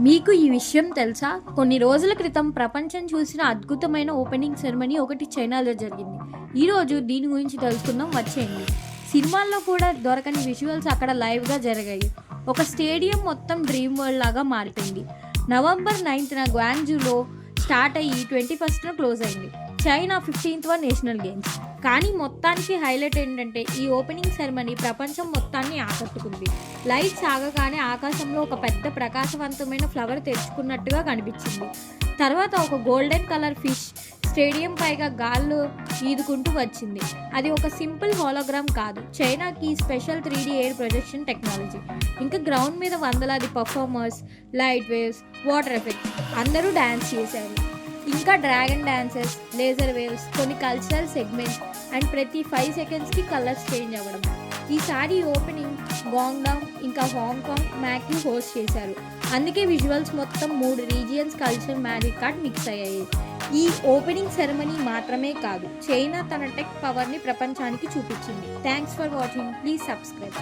మీకు ఈ విషయం తెలుసా? కొన్ని రోజుల క్రితం ప్రపంచం చూసిన అద్భుతమైన ఓపెనింగ్ సెరమనీ ఒకటి చైనాలో జరిగింది. ఈరోజు దీని గురించి తెలుసుకుందాం, వచ్చేయండి. సినిమాల్లో కూడా దొరకని విజువల్స్ అక్కడ లైవ్గా జరిగాయి. ఒక స్టేడియం మొత్తం డ్రీమ్ వరల్డ్ లాగా మారిపోయింది. నవంబర్ 9న గ్వాంగ్జూలో స్టార్ట్ అయ్యి 21న క్లోజ్ అయింది. చైనా 15వ నేషనల్ గేమ్స్. కానీ మొత్తానికి హైలైట్ ఏంటంటే ఈ ఓపెనింగ్ సెరమనీ ప్రపంచం మొత్తాన్ని ఆకట్టుకుంది. లైట్స్ ఆగగానే ఆకాశంలో ఒక పెద్ద ప్రకాశవంతమైన ఫ్లవర్ తెరుచుకున్నట్టుగా కనిపించింది. తర్వాత ఒక గోల్డెన్ కలర్ ఫిష్ స్టేడియం పైగా గాల్లో ఈదుకుంటూ వచ్చింది. అది ఒక సింపుల్ హోలోగ్రామ్ కాదు, చైనాకి special 3D air projection technology. ఇంకా గ్రౌండ్ మీద వందలాది performers, light waves, water effects, అందరూ డ్యాన్స్ చేశారు. ఇంకా డ్రాగన్ డాన్సెస్, లేజర్ వేవ్స్, కొన్ని కల్చరల్ సెగ్మెంట్స్ అండ్ ప్రతి 5 సెకండ్స్కి కలర్స్ చేంజ్ అవ్వడం. ఈసారి ఓపెనింగ్ గాంగ్డామ్ ఇంకా హాంకాంగ్ మ్యాక్ని హోస్ట్ చేశారు. అందుకే విజువల్స్ మొత్తం 3 regions culture magic card mix అయ్యాయి. ఈ ఓపెనింగ్ సెరమనీ మాత్రమే కాదు, చైనా తన టెక్ పవర్ని ప్రపంచానికి చూపించింది. Thanks for watching. Please subscribe.